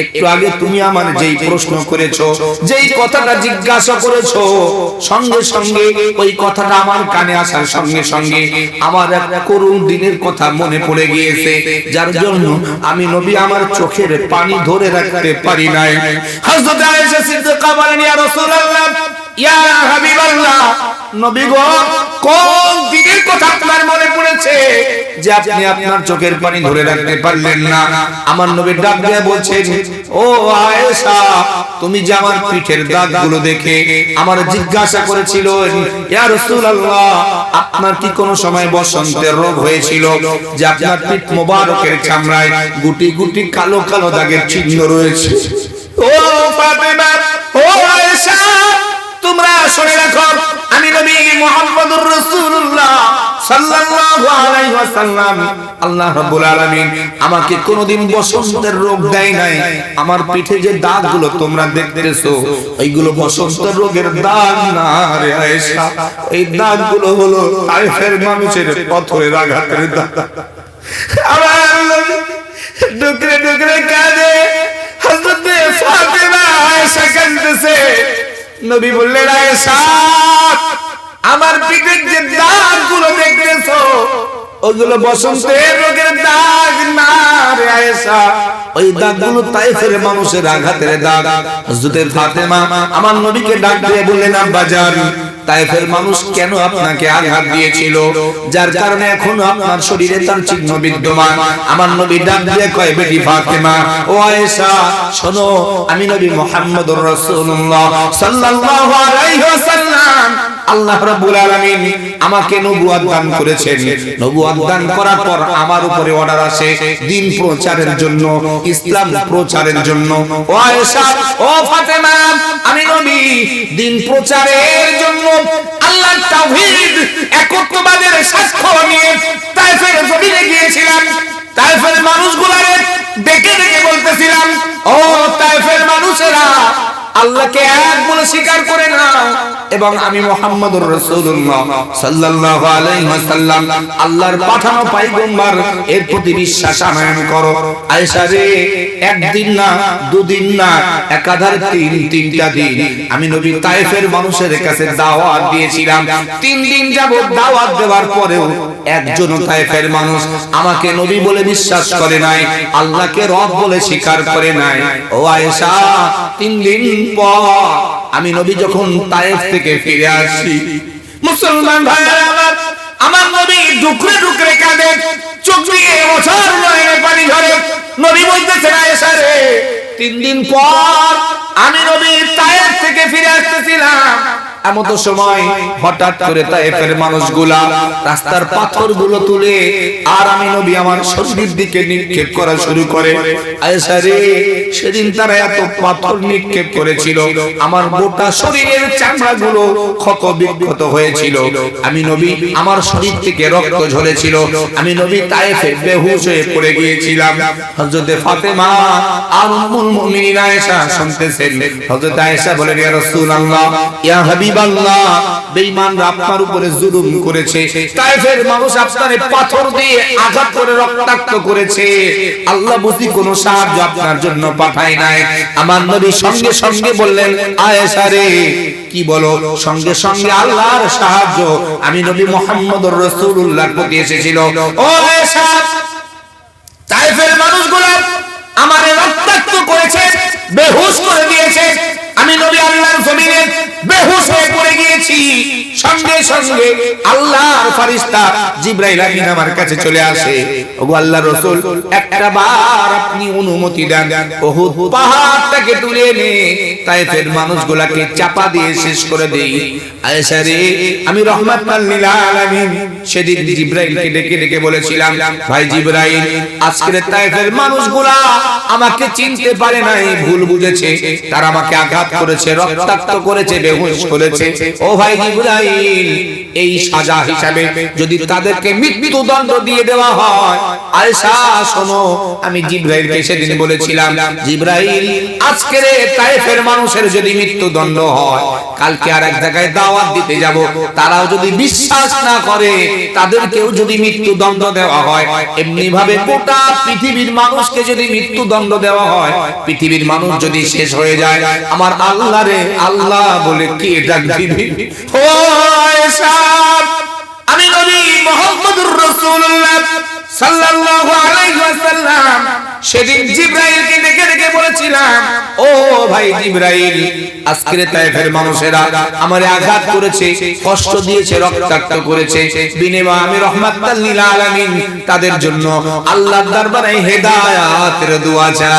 একটু আগে তুমি আমার যেই প্রশ্ন করেছো, যেই কথাটা জিজ্ঞাসা করেছো, সঙ্গে সঙ্গে ওই কথাটা আমার কানে আসার সঙ্গে সঙ্গে আমার একটা করুণ দিনের কথা মনে পড়ে গিয়েছে, যার জন্য আমি নবী আমার চোখের পানি ধরে রাখতে পারি নাই। হযরত আয়েশা সিদ্দিকা বলেন, ইয়া রাসূলুল্লাহ, ইয়া হাবিবাল্লাহ, নবী গো, কোন দিনের কথা আপনার মনে পড়েছে যে আপনি আপনার চোখের পানি ধরে রাখতে পারলেন না? আমার নবী ডাক দিয়ে বলছেন, ও আয়েশা, তুমি যে আমার পিঠের দাগগুলো দেখে আমার জিজ্ঞাসা করেছিলেন, ইয়া রাসূলুল্লাহ আপনার কি কোনো সময় বসন্তের রোগ হয়েছিল যে আপনার পিঠ মোবারকের চামড়ায় গুটি গুটি কালো কালো দাগের চিহ্ন রয়েছে? ও ফাতেমা, ও আয়েশা, তোমরা শুনে রাখো, আমি নবী মুহাম্মদুর রাসূলুল্লাহ সাল্লাল্লাহু আলাইহি ওয়াসাল্লাম, আল্লাহ রাব্বুল আলামিন আমাকে কোনদিন বসন্তের রোগ দেয় নাই। আমার পিঠে যে দাগগুলো তোমরা দেখতেছো, এইগুলো বসন্তের রোগের দাগ না রে আয়েশা, এই দাগগুলো হলো তায়েফের মানুষের পাথরের আঘাতের দাগ। আমার নবী ডুকরে ডুকরে কাঁদে, হযরত ফাতেমা আয়েশা কাঁদতেছে। নবী বললেন, আয়েশা, আমার পিঠের যে দাগগুলো দেখতেছো, ওগুলো বসন্তের রোগের দাগ না রে আয়েশা, ওই দাগগুলো তায়েফের মানুষের আঘাতের দাগ। হযরত ফাতেমা আমার নবীকে ডাক দিয়ে বললেন, আব্বা জান, তায়েফের মানুষ কেন আপনাকে আঘাত দিয়েছিল, যার কারণে এখনো আপনার শরীরে তার চিহ্ন বিদ্যমান? আমার নবী ডাক দিয়ে কয়, বেটি ফাতেমা, ও আয়েশা শোনো, আমি নবী মুহাম্মদুর রাসূলুল্লাহ সাল্লাল্লাহু আলাইহি ওয়াসাল্লাম, আল্লাহ রাব্বুল আলামিন আমাকে নবুয়ত দান করেছেন। নবুয়ত দান করার পর আমার উপরে অর্ডার আসে দ্বীন প্রচারের জন্য, ইসলাম প্রচারের জন্য। ও আয়েশা, ও ফাতেমা, আমি নবী দ্বীন প্রচারের জন্য আল্লাহর তাওহীদ একত্ববাদের সাক্ষ্য নিয়ে তায়েফের জমিনে গিয়েছিলাম। তায়েফের মানুষগুলোরে ডেকে ডেকে বলতেছিলাম, ও তায়েফের মানুষেরা, আল্লাহকে এক বলে স্বীকার করে নাও এবং আমি মুহাম্মদুর রাসূলুল্লাহ সাল্লাল্লাহু আলাইহি ওয়াসাল্লাম আল্লাহর পাঠানো পয়গম্বর, এর প্রতি বিশ্বাস আনয়ন করো। আয়েশা রে, একদিন না, দুদিন না, একাধারে তিনটা দিন আমি নবী তায়েফের মানুষের কাছে দাওয়াত দিয়েছিলাম। 3 দিন যাবত দাওয়াত দেওয়ার পরেও একজন তায়েফের মানুষ আমাকে নবী বলে বিশ্বাস করে নাই, আল্লাহকে রব বলে স্বীকার করে নাই। ও আয়েশা, 3 দিন পর আমি নবী যখন তায়েফ থেকে ফিরে আসি, মুসলমান ভাইরা আমার, আমার নবী ডুকরে ডুকরে কাঁদে, চোখ দিয়ে অঝর নয়নে পানি ঝরে। নবী বলতেছেন, আয়েশা রে, 3 দিন পর আমি নবী তায়েফ থেকে ফিরে আসতেছিলাম, এমতো সময় হঠাৎ করে তায়েফের মানুষগুলা রাস্তার পাথরগুলো তুলে আর আমি নবী আমার শরীরের দিকে নিক্ষেপ করা শুরু করে। আয়েশা রে, সেদিন তারা এত পাথর নিক্ষেপ করেছিল, আমার গোটা শরীরের চামড়াগুলো ক্ষত বিক্ষত হয়েছিল। আমি নবী আমার শরীর থেকে রক্ত ঝরেছিল। আমি নবী তায়েফে বেহুশ হয়ে পড়ে গিয়েছিলাম। হযরতে ফাতেমা আর উম্মুল মুমিনিন আয়েশা শুনতেছেন। হযরত আয়েশা বলেন, ইয়া রাসূলুল্লাহ, ইয়া হাবিবাল্লাহ, বেঈমানরা আপনার উপরে জুলুম করেছে, তায়েফের মানুষ আপনারে পাথর দিয়ে আঘাত করে রক্তাক্ত করেছে, আল্লাহ বুঝি কোনো সাহায্য আপনার জন্য পাঠায় নাই। আমার নবী সঙ্গে সঙ্গে বললেন, আয়েশা রে, কি বলো? সঙ্গে সঙ্গে আল্লাহর সাহায্য আমি নবী মুহাম্মদুর রাসূলুল্লাহর প্রতি এসেছিল। ও আয়েশা, তায়েফের মানুষগুলো আমারে রক্তাক্ত করেছে, বেহুশ করে দিয়েছে। আমি নবী আল্লাহর জমিনে বেহুশ হয়ে পড়ে গিয়েছি। সঙ্গে সঙ্গে আল্লাহর ফেরেশতা জিবরাইল আমিন আমার কাছে চলে আসে। ওগো আল্লাহর রাসূল, একটা বার আপনি অনুমতি দেন, উহুদ পাহাড়টাকে তুলে এনে তায়েফের মানুষগুলোকে চাপা দিয়ে শেষ করে দেই। আয়েশা রে, আমি রাহমাতুল লিল আলামিন সেদিন জিবরাইলকে ডেকে ডেকে বলেছিলাম, ভাই জিবরাইল, আজকের তায়েফের মানুষগুলা আমাকে চিনতে পারে নাই, ভুল বুঝেছে, তারা আমাকে আঘাত করেছে, রক্তাক্ত করেছে, বেহুশ করেছে। ও ভাই জিবরাইল, এই সাজা হিসাবে যদি তাদেরকে মৃত্যুদণ্ড দিয়ে দেওয়া হয়, আয়েশা শোনো, আমি জিবরাইলকে সেদিন বলেছিলাম, জিবরাইল, আজকের তায়েফের মানুষের যদি মৃত্যুদণ্ড হয়, কালকে আর এক জায়গায় দাওয়াত দিতে যাব, তারাও যদি বিশ্বাস না করে, তাদেরকেও যদি মৃত্যুদণ্ড দেওয়া হয়, এমনি ভাবে গোটা পৃথিবীর মানুষকে যদি মৃত্যুদণ্ড দেওয়া হয়, পৃথিবীর মানুষ যদি শেষ হয়ে যায়, আমার আল্লাহ রে আল্লাহ বলে কে ডাক দিবে? ও আয়েশা, আমি নবী মুহাম্মদুর রাসূলুল্লাহ সাল্লাল্লাহু আলাইহি ওয়াসাল্লাম সেদিন জিবরাইলকে ডেকে ডেকে বলেছিলাম, ও ভাই জিবরাইল, আজকের তায়েফের মানুষেরা আমারে আঘাত করেছে, কষ্ট দিয়েছে, রক্তাক্ত করেছে, বিনিময়ে আমি রাহমাতুল লিল আলামিন তাদের জন্য আল্লাহর দরবারে হেদায়েতের দোয়া চাই।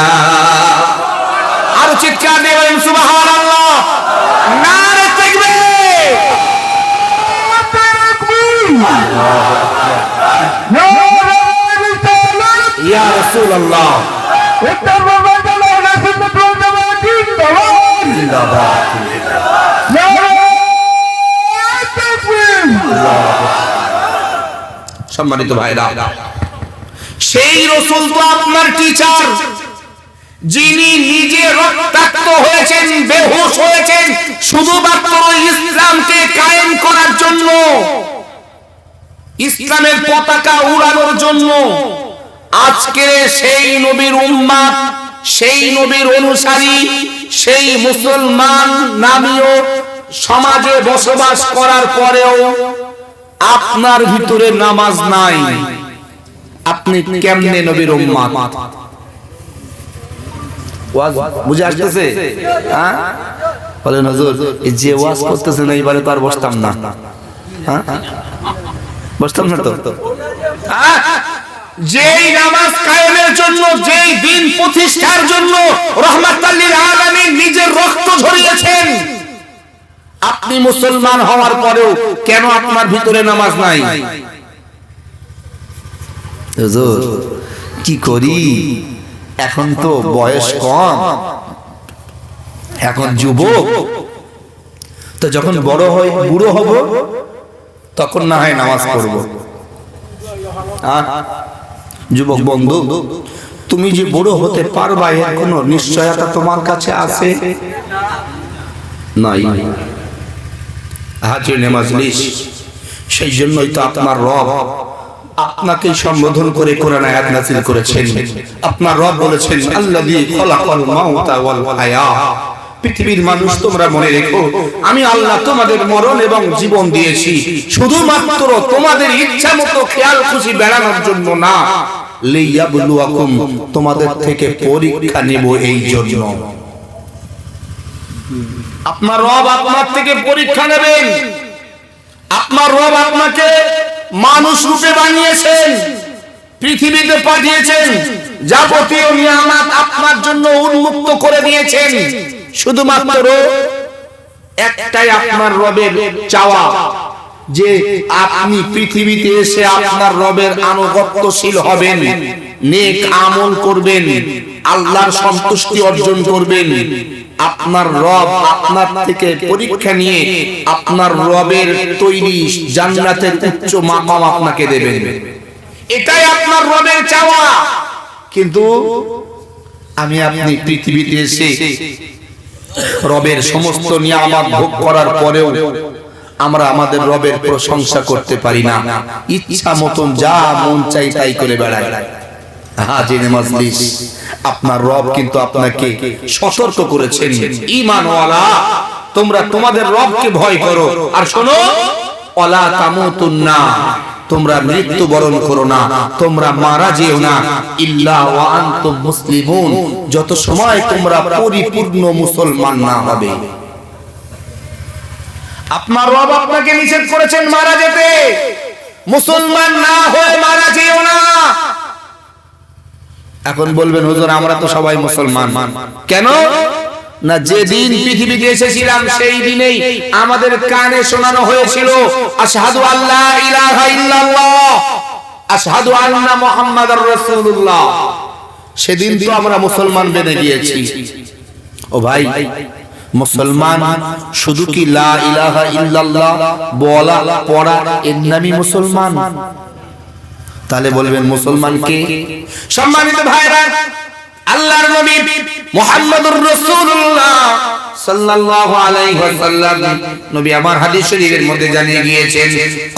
আর চিৎকার দিয়ে বলেন সুবহানাল্লাহ, নারে তাকবীর, ইয়া রাসূলুল্লাহ, সম্মানিত ভাইরা, সেই রাসূল তো আপনার টিচার, যিনি নিজে রক্তাক্ত হয়েছেন, বেহুশ হয়েছেন শুধুমাত্র ইসলামকে কায়েম করার জন্য, ইসলামের পতাকা উড়ানোর জন্য। আজকে সেই নবীর উম্মত, সেই নবীর অনুসারী, সেই মুসলমান নামীয় সমাজে বসবাস করার পরেও আপনার ভিতরে নামাজ নাই, আপনি কেমনে নবীর উম্মত? ওয়াজ বুঝে আসতেছে? হ্যাঁ বলেন হুজুর, এই যে ওয়াজ করতেছেন এইবারে তো আর বসতাম না, হ্যাঁ বসতাম না তো। যেই নামাজ কায়েমের জন্য, যেই দিন প্রতিষ্ঠার জন্য রাহমাতুল লিল আলামিন নিজের রক্ত ঝরিয়েছেন, আপনি মুসলমান হওয়ার পরেও কেন আপনার ভিতরে নামাজ নাই? হুজুর কি করি, এখন তো বয়স কম, এখন যুবক, তো যখন বড় হই, বুড়ো হব, তখন না হয় নামাজ পড়ব। যুবক বন্ধু, তুমি যে বুড়ো হতে পারবা এর কোনো নিশ্চয়তা তোমার কাছে আছে? নাই। হাজির মাজলিস, সেই জন্যই তো আপনার রব আপনাকে সম্বোধন করে কোরআন আয়াত নাযিল করেছেন। আপনার রব বলেছেন, আল্লাযী খালাকাল মাউতা ওয়াল হায়া, পৃথিবীর মানুষ তোমরা মনে রেখো, আমি আল্লাহ তোমাদের মরণ এবং জীবন দিয়েছি শুধুমাত্র তোমাদের ইচ্ছা মতো খেয়াল খুশি বেড়ানোর জন্য না, লিয়াবলুয়াকুম, তোমাদের থেকে পরীক্ষা নেব এই জন্য। আপনার রব আপনার থেকে পরীক্ষা নেবেন। আপনার রব আপনাকে মানুষ রূপে বানিয়েছেন, পৃথিবীতে পাঠিয়েছেন, যাবতীয় নিয়ামত আপনার জন্য উন্মুক্ত করে দিয়েছেন, শুধুমাত্র একটাই আপনার রবের চাওয়া, যে আপনি পৃথিবীতে এসে আপনার রবের আনুগত্যশীল হবেন, নেক আমল করবেন, আল্লাহর সন্তুষ্টি অর্জন করবেন। আপনার রব আপনার থেকে পরীক্ষা নিয়ে আপনার রবের তৈরি জান্নাতের উচ্চ মাকাম আপনাকে দেবেন। এটাই আপনার রবের চাওয়া। কিন্তু আমি আপনি পৃথিবীতে এসে রবের সমস্ত নিয়ামত ভোগ করার পরেও আমরা আমাদের রবের প্রশংসা করতে পারি না, ইচ্ছা মতন যা মন চাই তাই করে বেড়াই। হাজির মাজলিস, আপনার রব কিন্তু আপনাকে সতর্ক করেছেন, ঈমানওয়ালা তোমরা তোমাদের রবকে ভয় করো, আর শোনো, ওয়ালা তামুতুন্না, তোমরা মৃত্যুবরণ করো না, তোমরা মারা যেও না, ইল্লা ওয়া আনতুম মুসলিমুন, যত সময় তোমরা পরিপূর্ণ মুসলমান না হবে। আপনার রব আপনাকে নিষেধ করেছেন মারা যেতে, মুসলমান না হয়ে মারা যেও না। এখন বলবেন হুজুর আমরা তো সবাই মুসলমান, কেন না যেদিন পৃথিবীতে এসেছিলাম সেই দিনেই আমাদের কানে শোনানো হয়েছিল আশহাদু আল্লা ইলাহা ইল্লাল্লাহ, আশহাদু আন্না মুহাম্মাদুর রাসূলুল্লাহ। সেদিন তো আমরা মুসলমান বেনে গিয়েছি। ও ভাই, মুসলমান শুধু কি লা ইলাহা ইল্লাল্লাহ বলা পড়া এর নামই মুসলমান? তাহলে বলবেন মুসলমান কে? সম্মানিত ভাইরা, আল্লাহর নবী মুহাম্মদুর রাসূলুল্লাহ সাল্লাল্লাহু আলাইহি ওয়াসাল্লাম নবী আমার হাদিস শরীফের মধ্যে জানিয়ে গিয়েছেন,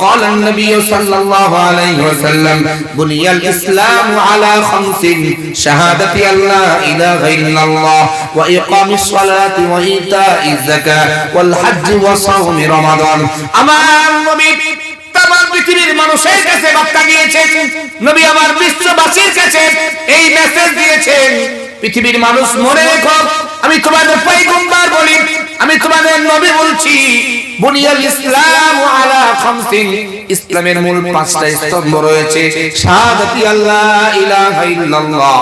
ক্বালান নবী সাল্লাল্লাহু আলাইহি ওয়াসাল্লাম বুনিয়াল ইসলামু আলা খামসিন শাহাদাতি আল্লা ইলাহা ইল্লাল্লাহ ওয়া ইকামিস সালাতি ওয়া ইতাইজ যাকাত ওয়াল হজ্জ ওয়া সাওমি রমাদান। আমার নবী তামাম পৃথিবীর মানুষের কাছে বার্তা দিয়েছেন, নবী আমার বিশ্ববাসীর কাছে এই মেসেজ দিয়েছেন, পৃথিবীর মানুষ মনে রেখো, আমি তোমাদের পয়গম্বর বলি, আমি তোমাদের নবী বলছি, বুনিয়াল ইসলাম আলা খামসিন, ইসলামের মূল পাঁচটা স্তম্ভ রয়েছে। শাহাদাতি আল্লাহ ইলাহা ইল্লাল্লাহ,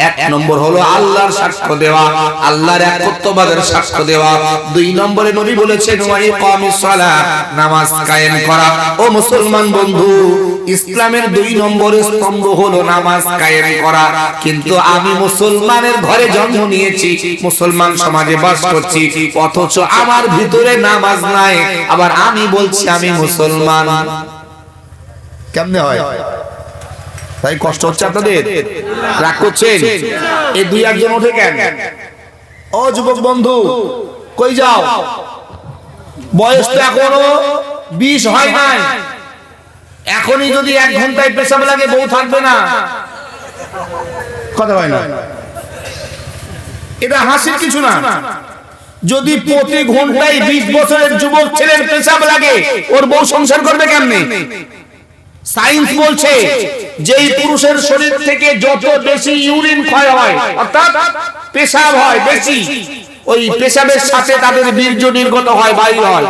এক নম্বর হলো আল্লাহর সাক্ষ্য দেওয়া, আল্লাহর একত্ববাদের সাক্ষ্য দেওয়া। দুই নম্বরে নবী বলেছেন ওয়া ইকামিস সালাহ, নামাজ কায়েম করা। ও মুসলমান বন্ধু, ইসলামের দুই নম্বরের স্তম্ভ হলো নামাজ কায়েম করা। কিন্তু আমি মুসলমানের ঘরে জন্ম নিয়েছি, মুসলমান সমাজে বাস করছি, অথচ আমার ভিতরে নামাজ নাই, আবার আমি বলছি আমি মুসলমান। কেমনে হয়? তাই কষ্ট হচ্ছে আপনাদের? রাগ করছেন? এই দুই একজন ওঠে কেন? ও যুবক বন্ধু, কই যাও? বয়স তো এখনো 20 হয় নাই, এখনই যদি 1 ঘন্টায় পেশাব লাগে বউ থাকবে না। কথা হয় না? এটা হাসির কিছু না। যদি প্রতি ঘন্টায় 20 বছরের যুবক ছেলের পেশাব লাগে, ওর বউ সংসার করবে কেমনে? সায়েন্স বলছে যে এই পুরুষের শরীর থেকে যত বেশি ইউরিন ক্ষয় হয়, অর্থাৎ পেশাব হয় বেশি, ওই পেশাবের সাথে তাদের বীর্য নির্গত হয়, বাইর হয়।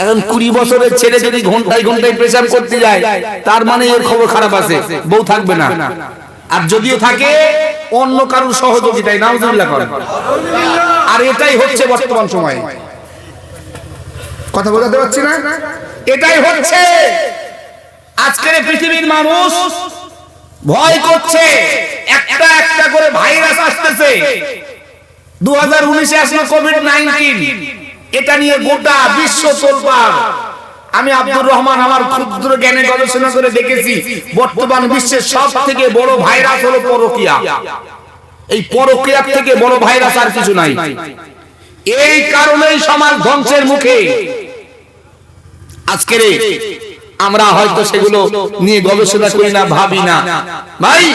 এখন 20 বছরের ছেলে যদি ঘন্টায় ঘন্টায় পেশাব করতে যায়, তার মানে এর খবর খারাপ আছে, বউ থাকবে না। আর যদিও থাকে অন্য কারোর সহযোগিতায়, নাউজুবিল্লাহ করেন। আর এটাই হচ্ছে বর্তমান সময়ে। কথা বোঝাতে পারছি না? এটাই হচ্ছে। আজকের পৃথিবীর মানুষ ভয় করছে, একটা একটা করে ভাইরাস আসতেছে। 2019-এ আসলো কোভিড-19, এটা নিয়ে গোটা বিশ্ব তোলপাড়। আমি আব্দুর রহমান আমার ক্ষুদ্র জ্ঞানে গবেষণা করে দেখেছি, বর্তমান বিশ্বের সব থেকে বড় ভাইরাস হলো পরকীয়া। এই পরকীয়ার থেকে বড় ভাইরাস আর কিছু নাই। এই কারণেই সমাজ ধ্বংসের মুখে। আজকের আমরা হয়তো সেগুলো নিয়ে গবেষণা করি না, ভাবি না। ভাই,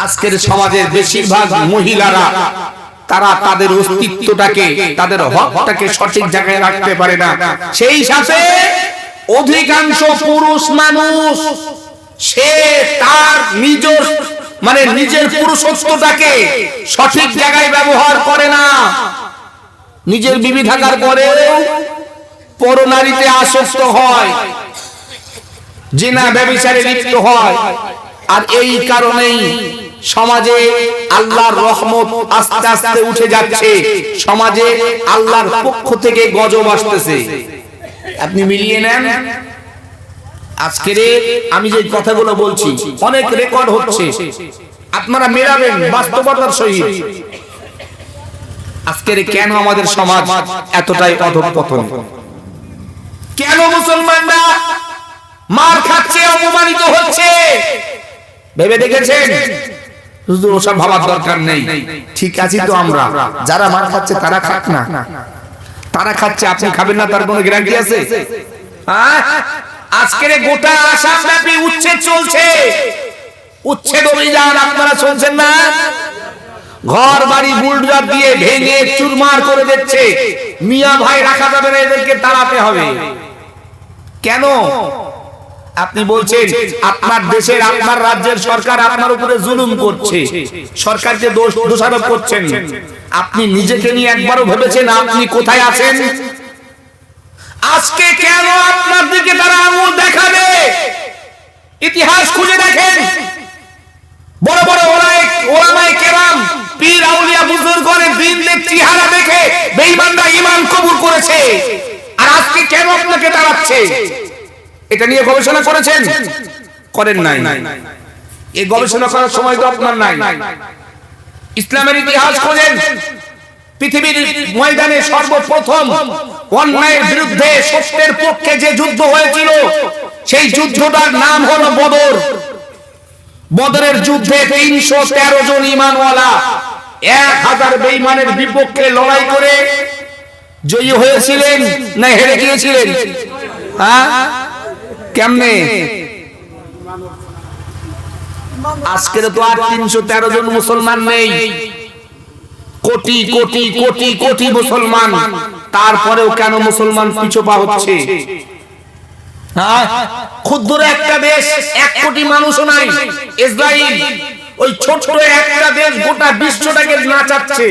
আজকের সমাজের বেশিরভাগ মহিলারা তারা তাদের অস্তিত্বটাকে, তাদের হকটাকে সঠিক জায়গায় রাখতে পারে না। সেই সাথে অধিকাংশ পুরুষ মানুষ সে তার নিজের পুরুষত্বটাকে সঠিক জায়গায় ব্যবহার করে না। নিজের বিবি থাকার পরেও পরনারীতে আসক্ত হয়, জিনা ব্যভিচারে লিপ্ত হয়। আর এই কারণেই সমাজে আল্লাহর রহমত আস্তে আস্তে উঠে যাচ্ছে, সমাজে আল্লাহর পক্ষ থেকে গজব আসতেছে। আপনি মিলিয়ে নেন। আজকে আমি যে কথাগুলো বলছি অনেক রেকর্ড হচ্ছে, আপনারা মেলাবেন বাস্তবতার সহিত। আজকে কেন আমাদের সমাজ এতটাই অধঃপতন? কেন মুসলমানরা মার খাচ্ছে, অপমানিত হচ্ছে? ভেবে দেখেছেন? হুজুর ওসব ভাবার দরকার নেই, ঠিক আছে তো আমরা, যারা মার খাচ্ছে তারা খাক না, তারা খাচ্ছে আপনি খাবেন না, তার কোনো গ্যারান্টি আছে? আজকের গোটা আসামব্যাপী উচ্ছেদ চলছে, উচ্ছেদ অভিযান আপনারা শুনছেন না? ঘর বাড়ি বুলডোজার দিয়ে ভেঙে চুরমার করে দিচ্ছে। মিয়া ভাই রাখা যাবে না, এদেরকে তাড়াতে হবে। কেন? আপনি বলছেন আপনার দেশের, আপনার রাজ্যের সরকার আপনার উপরে জুলুম করছে, সরকারকে দোষারোপ করছেন। আপনি নিজেকে নিয়ে একবারও ভেবেছেন আপনি কোথায় আছেন? আজকে কেন আপনার দিকে তারা আঙুল দেখাবে? ইতিহাস খুঁজে দেখেন। বড় বড় ওলামায়ে কেরাম, পীর আউলিয়া বুজুর্গদের দিনের চেহারা দেখে বেঈমানরা ঈমান কবুল করেছে। আর আজকে কেন আপনাকে তাড়াচ্ছে? এটা নিয়ে গবেষণা করেছেন? করেন নাই। এই গবেষণা করার সময় তো আপনার নাই। ইসলামের ইতিহাস খোঁজেন। পৃথিবীর ময়দানে সর্বপ্রথম অন্যায়ের বিরুদ্ধে সত্যের পক্ষে যে যুদ্ধ হয়েছিল, সেই যুদ্ধটার নাম হলো বদর। বদরের যুদ্ধে 313 জন ঈমানওয়ালা 1000 বেঈমানের বিপক্ষে লড়াই করে জয়ী হয়েছিলেন না হেরে গিয়েছিলেন? কেমনে? আজকের তো আর 313 জন মুসলমান নেই, কোটি কোটি কোটি কোটি মুসলমান। তারপরেও কেন মুসলমান পিছপা হচ্ছে? ক্ষুদ্র একটা দেশ, 1 কোটি মানুষও নাই, ইসরায়েল, ওই ছোট্ট একটা দেশ গোটা বিশ্বটাকে নাচাচ্ছে।